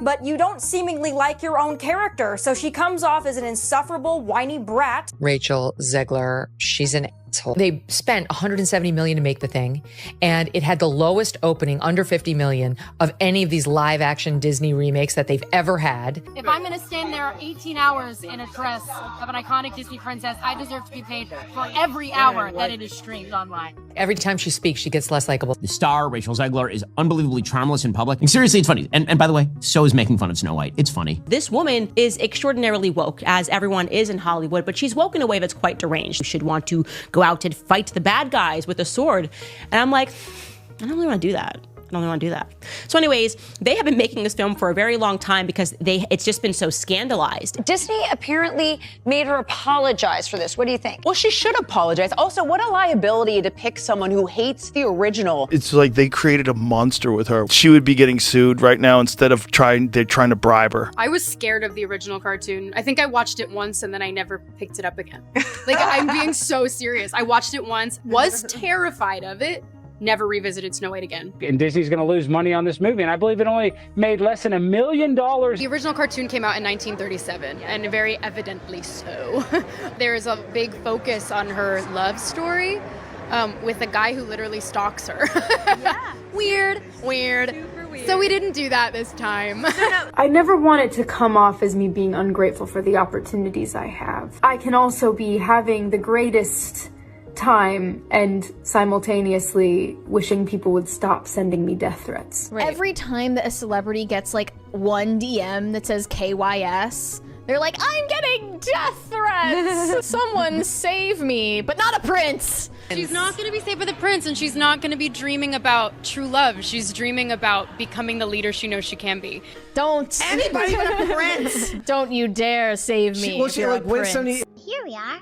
but you don't seemingly like your own character, so she comes off as an insufferable, whiny brat. Rachel Zegler, she's an asshole. They spent $170 million to make the thing, and it had the lowest opening, under $50 million, of any of these live-action Disney remakes that they've ever had. If I'm going to stand there 18 hours in a dress of an iconic Disney princess, I deserve to be paid for every hour that it is streamed online. Every time she speaks, she gets less likable. The star, Rachel Zegler, is unbelievably charmless in public. And seriously, it's funny. And by the way, so is making fun of Snow White. It's funny. This woman is extraordinarily woke, as everyone is in Hollywood, but she's woke in a way that's quite deranged. You should want to go out and fight the bad guys with a sword. And I'm like, I don't really want to do that. So anyways, they have been making this film for a very long time because it's just been so scandalized. Disney apparently made her apologize for this. What do you think? Well, she should apologize. Also, what a liability to pick someone who hates the original. It's like they created a monster with her. She would be getting sued right now instead of they're trying to bribe her. I was scared of the original cartoon. I think I watched it once and then I never picked it up again. Like, I'm being so serious. I watched it once, was terrified of it, never revisited Snow White again. And Disney's going to lose money on this movie, and I believe it only made less than $1 million. The original cartoon came out in 1937, and very evidently so. There is a big focus on her love story with a guy who literally stalks her. Yeah. Weird. So we didn't do that this time. I never want it to come off as me being ungrateful for the opportunities I have. I can also be having the greatest time and simultaneously wishing people would stop sending me death threats. Right. Every time that a celebrity gets like one DM that says KYS, they're like, I'm getting death threats. Someone save me, but not a prince. She's not going to be saved by the prince, and she's not going to be dreaming about true love. She's dreaming about becoming the leader she knows she can be. Don't. Anybody but a prince. Don't you dare save me. She like wins something. Here we are.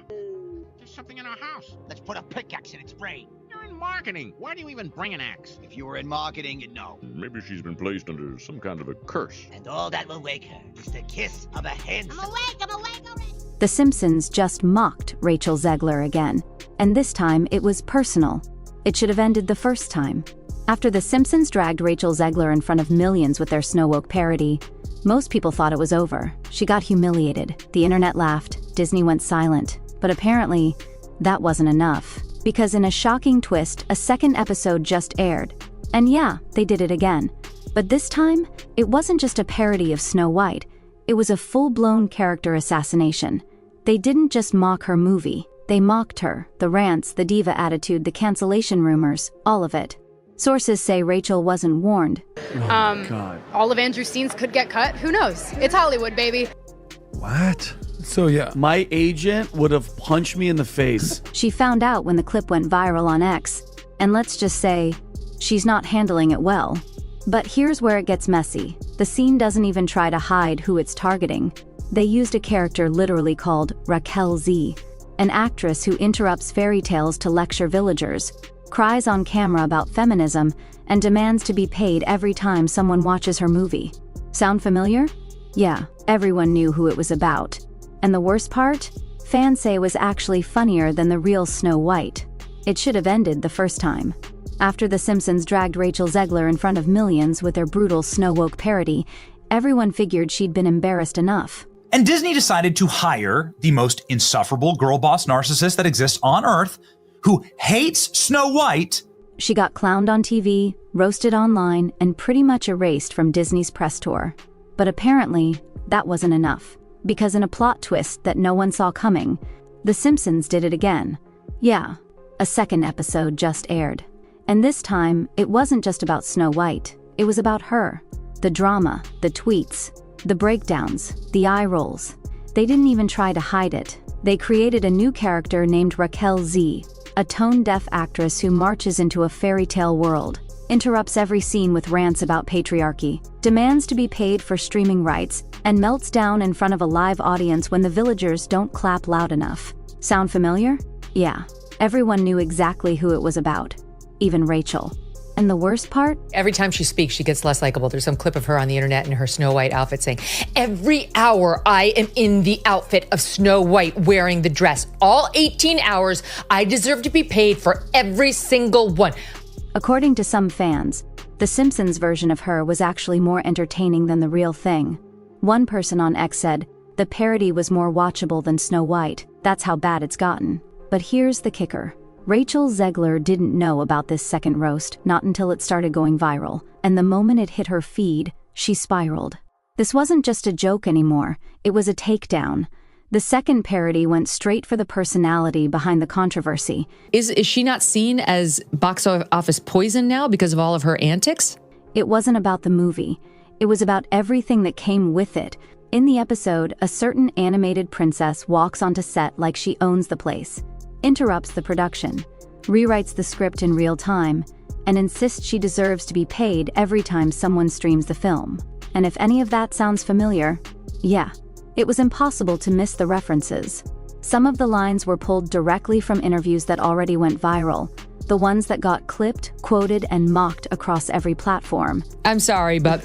There's something in our house. Let's put a pickaxe in its brain. You're in marketing. Why do you even bring an axe? If you were in marketing, you'd know. Maybe she's been placed under some kind of a curse. And all that will wake her is the kiss of a hen. I'm awake already. The Simpsons just mocked Rachel Zegler again, and this time it was personal. It should have ended the first time. After The Simpsons dragged Rachel Zegler in front of millions with their SnowWoke parody, most people thought it was over. She got humiliated. The internet laughed. Disney went silent. But apparently, that wasn't enough. Because in a shocking twist, a second episode just aired. And yeah, they did it again. But this time, it wasn't just a parody of Snow White. It was a full-blown character assassination. They didn't just mock her movie. They mocked her, the rants, the diva attitude, the cancellation rumors, all of it. Sources say Rachel wasn't warned. God. All of Andrew's scenes could get cut. Who knows? It's Hollywood, baby. What? So yeah, my agent would have punched me in the face. She found out when the clip went viral on X, and let's just say, she's not handling it well. But here's where it gets messy. The scene doesn't even try to hide who it's targeting. They used a character literally called Raquel Z, an actress who interrupts fairy tales to lecture villagers, cries on camera about feminism, and demands to be paid every time someone watches her movie. Sound familiar? Yeah, everyone knew who it was about. And the worst part? Fans say it was actually funnier than the real Snow White. It should have ended the first time. After The Simpsons dragged Rachel Zegler in front of millions with their brutal SnowWoke parody, everyone figured she'd been embarrassed enough. And Disney decided to hire the most insufferable girl boss narcissist that exists on Earth, who hates Snow White. She got clowned on TV, roasted online, and pretty much erased from Disney's press tour. But apparently, that wasn't enough. Because in a plot twist that no one saw coming, The Simpsons did it again. Yeah, a second episode just aired. And this time, it wasn't just about Snow White. It was about her. The drama, the tweets, the breakdowns, the eye rolls. They didn't even try to hide it. They created a new character named Raquel Z, a tone-deaf actress who marches into a fairy tale world, interrupts every scene with rants about patriarchy, demands to be paid for streaming rights, and melts down in front of a live audience when the villagers don't clap loud enough. Sound familiar? Yeah, everyone knew exactly who it was about. Even Rachel. And the worst part? Every time she speaks, she gets less likable. There's some clip of her on the internet in her Snow White outfit saying, every hour I am in the outfit of Snow White wearing the dress. All 18 hours, I deserve to be paid for every single one. According to some fans, The Simpsons version of her was actually more entertaining than the real thing. One person on X said, "The parody was more watchable than Snow White. That's how bad it's gotten." But here's the kicker. Rachel Zegler didn't know about this second roast, not until it started going viral. And the moment it hit her feed, she spiraled. This wasn't just a joke anymore, it was a takedown. The second parody went straight for the personality behind the controversy. Is she not seen as box office poison now because of all of her antics? It wasn't about the movie. It was about everything that came with it. In the episode, a certain animated princess walks onto set like she owns the place, interrupts the production, rewrites the script in real time, and insists she deserves to be paid every time someone streams the film. And if any of that sounds familiar, yeah, it was impossible to miss the references. Some of the lines were pulled directly from interviews that already went viral, the ones that got clipped, quoted, and mocked across every platform. I'm sorry, but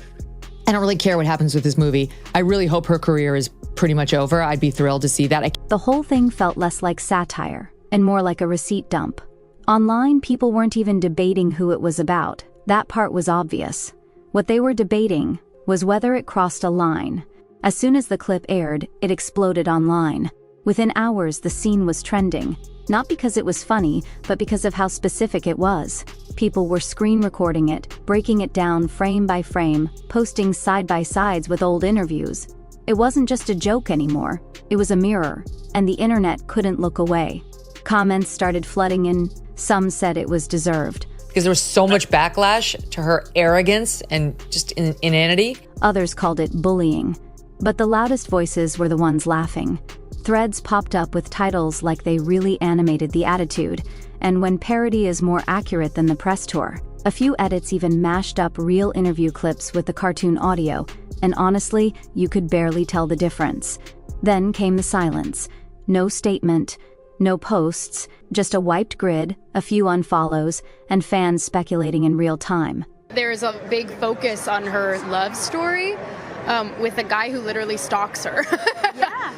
I don't really care what happens with this movie. I really hope her career is pretty much over. I'd be thrilled to see that. The whole thing felt less like satire and more like a receipt dump. Online, people weren't even debating who it was about. That part was obvious. What they were debating was whether it crossed a line. As soon as the clip aired, it exploded online. Within hours, the scene was trending, not because it was funny, but because of how specific it was. People were screen recording it, breaking it down frame by frame, posting side-by-sides with old interviews. It wasn't just a joke anymore, it was a mirror, and the internet couldn't look away. Comments started flooding in. Some said it was deserved, because there was so much backlash to her arrogance and just inanity. Others called it bullying. But the loudest voices were the ones laughing. Threads popped up with titles like they really animated the attitude, and when parody is more accurate than the press tour. A few edits even mashed up real interview clips with the cartoon audio, and honestly, you could barely tell the difference. Then came the silence. No statement, no posts, just a wiped grid, a few unfollows, and fans speculating in real time. There's a big focus on her love story with a guy who literally stalks her. Yeah.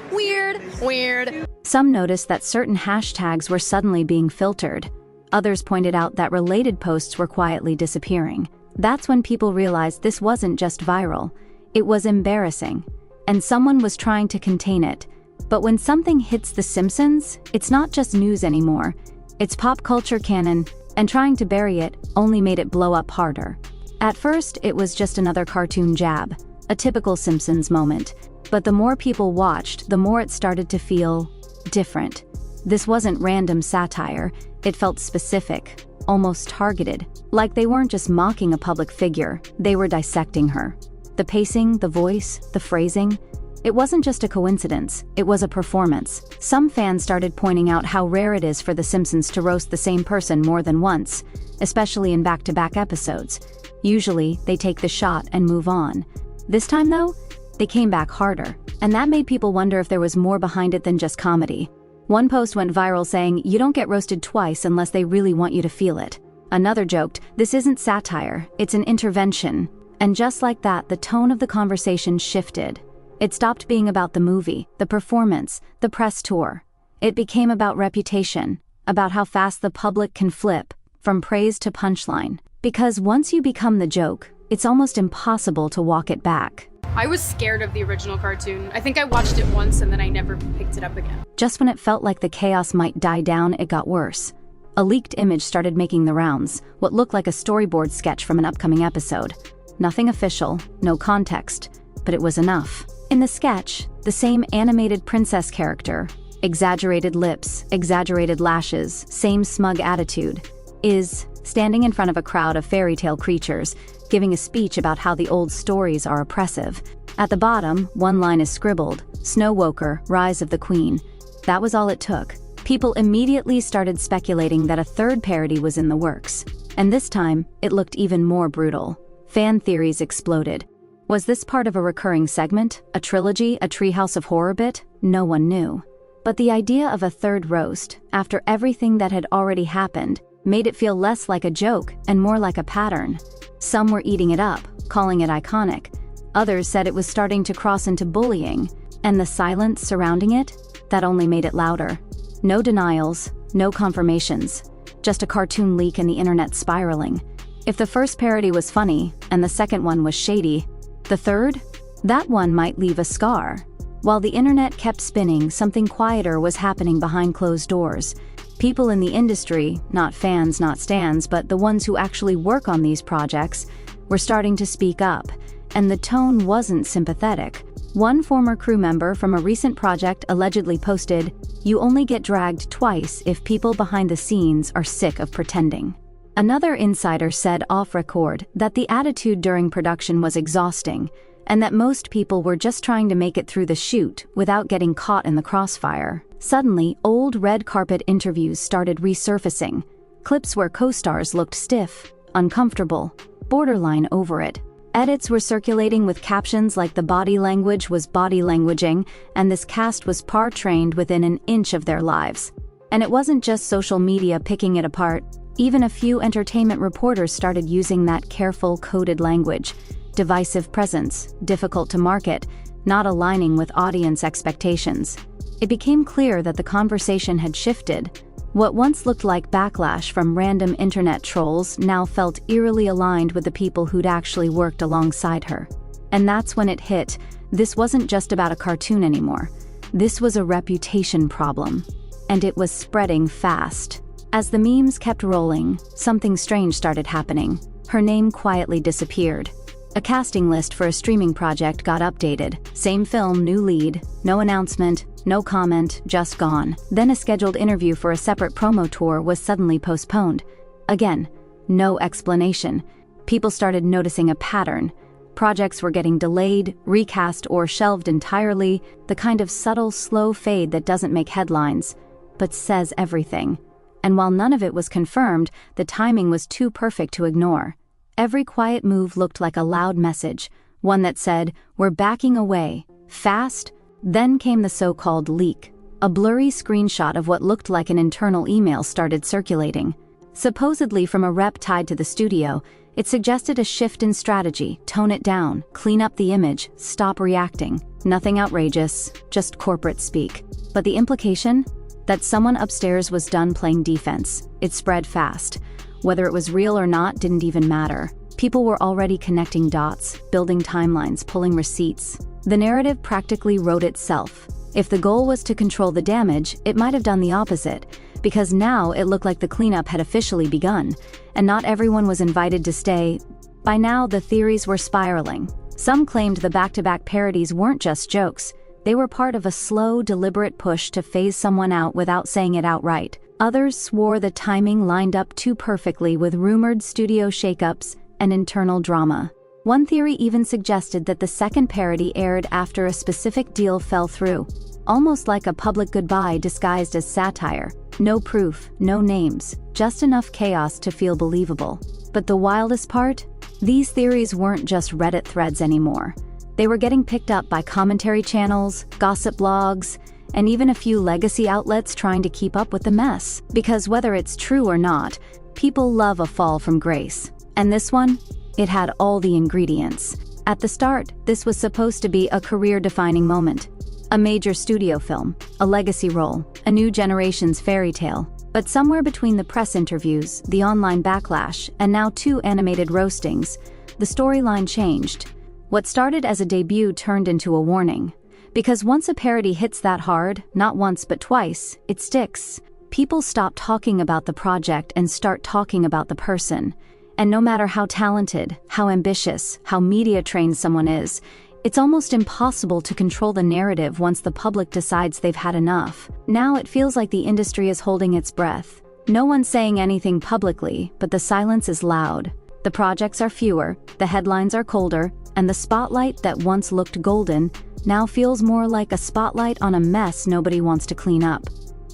Weird. Some noticed that certain hashtags were suddenly being filtered. Others pointed out that related posts were quietly disappearing. That's when people realized this wasn't just viral. It was embarrassing, and someone was trying to contain it. But when something hits The Simpsons, it's not just news anymore. It's pop culture canon, and trying to bury it only made it blow up harder. At first, it was just another cartoon jab, a typical Simpsons moment. But the more people watched, the more it started to feel different. This wasn't random satire, it felt specific, almost targeted, like they weren't just mocking a public figure, they were dissecting her. The pacing, the voice, the phrasing, it wasn't just a coincidence, it was a performance. Some fans started pointing out how rare it is for The Simpsons to roast the same person more than once, especially in back-to-back episodes. Usually, they take the shot and move on. This time, though, they came back harder, and that made people wonder if there was more behind it than just comedy. One post went viral saying, "You don't get roasted twice unless they really want you to feel it." Another joked, "This isn't satire, it's an intervention." And just like that, the tone of the conversation shifted. It stopped being about the movie, the performance, the press tour. It became about reputation, about how fast the public can flip, from praise to punchline. Because once you become the joke, it's almost impossible to walk it back. I was scared of the original cartoon. I think I watched it once and then I never picked it up again. Just when it felt like the chaos might die down, it got worse. A leaked image started making the rounds, what looked like a storyboard sketch from an upcoming episode. Nothing official, no context, but it was enough. In the sketch, the same animated princess character, exaggerated lips, exaggerated lashes, same smug attitude, is standing in front of a crowd of fairy tale creatures, giving a speech about how the old stories are oppressive. At the bottom, one line is scribbled, "SnowWoke, Rise of the Queen." That was all it took. People immediately started speculating that a third parody was in the works. And this time, it looked even more brutal. Fan theories exploded. Was this part of a recurring segment? A trilogy? A Treehouse of Horror bit? No one knew. But the idea of a third roast, after everything that had already happened, made it feel less like a joke and more like a pattern. Some were eating it up, calling it iconic. Others said it was starting to cross into bullying, and the silence surrounding it, that only made it louder. No denials, no confirmations, just a cartoon leak and the internet spiraling. If the first parody was funny, and the second one was shady, the third? That one might leave a scar. While the internet kept spinning, something quieter was happening behind closed doors. People in the industry, not fans, not stans, but the ones who actually work on these projects, were starting to speak up, and the tone wasn't sympathetic. One former crew member from a recent project allegedly posted, "You only get dragged twice if people behind the scenes are sick of pretending." Another insider said off record that the attitude during production was exhausting, and that most people were just trying to make it through the shoot without getting caught in the crossfire. Suddenly, old red carpet interviews started resurfacing, clips where co-stars looked stiff, uncomfortable, borderline over it. Edits were circulating with captions like "the body language was body languaging," and "this cast was par-trained within an inch of their lives." And it wasn't just social media picking it apart. Even a few entertainment reporters started using that careful, coded language. Divisive presence, difficult to market, not aligning with audience expectations. It became clear that the conversation had shifted. What once looked like backlash from random internet trolls now felt eerily aligned with the people who'd actually worked alongside her. And that's when it hit. This wasn't just about a cartoon anymore. This was a reputation problem. And it was spreading fast. As the memes kept rolling, something strange started happening. Her name quietly disappeared. A casting list for a streaming project got updated. Same film, new lead, no announcement, no comment, just gone. Then a scheduled interview for a separate promo tour was suddenly postponed. Again, no explanation. People started noticing a pattern. Projects were getting delayed, recast, or shelved entirely, the kind of subtle, slow fade that doesn't make headlines, but says everything. And while none of it was confirmed, the timing was too perfect to ignore. Every quiet move looked like a loud message, one that said, "We're backing away, fast." Then came the so-called leak. A blurry screenshot of what looked like an internal email started circulating. Supposedly from a rep tied to the studio, it suggested a shift in strategy, tone it down, clean up the image, stop reacting. Nothing outrageous, just corporate speak. But the implication? That someone upstairs was done playing defense. It spread fast. Whether it was real or not didn't even matter. People were already connecting dots, building timelines, pulling receipts. The narrative practically wrote itself. If the goal was to control the damage, it might have done the opposite, because now it looked like the cleanup had officially begun, and not everyone was invited to stay. By now, the theories were spiraling. Some claimed the back-to-back parodies weren't just jokes. They were part of a slow, deliberate push to phase someone out without saying it outright. Others swore the timing lined up too perfectly with rumored studio shakeups and internal drama. One theory even suggested that the second parody aired after a specific deal fell through, almost like a public goodbye disguised as satire. No proof, no names, just enough chaos to feel believable. But the wildest part? These theories weren't just Reddit threads anymore. They were getting picked up by commentary channels, gossip blogs, and even a few legacy outlets trying to keep up with the mess. Because whether it's true or not, people love a fall from grace. And this one? It had all the ingredients. At the start, this was supposed to be a career-defining moment. A major studio film, a legacy role, a new generation's fairy tale. But somewhere between the press interviews, the online backlash, and now 2 animated roastings, the storyline changed. What started as a debut turned into a warning. Because once a parody hits that hard, not once but twice, it sticks. People stop talking about the project and start talking about the person. And no matter how talented, how ambitious, how media-trained someone is, it's almost impossible to control the narrative once the public decides they've had enough. Now it feels like the industry is holding its breath. No one's saying anything publicly, but the silence is loud. The projects are fewer, the headlines are colder, and the spotlight that once looked golden now feels more like a spotlight on a mess nobody wants to clean up.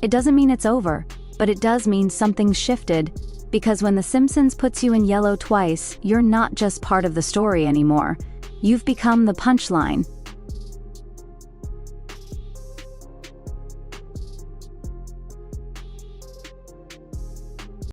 It doesn't mean it's over, but it does mean something's shifted, because when The Simpsons puts you in yellow twice, you're not just part of the story anymore. You've become the punchline,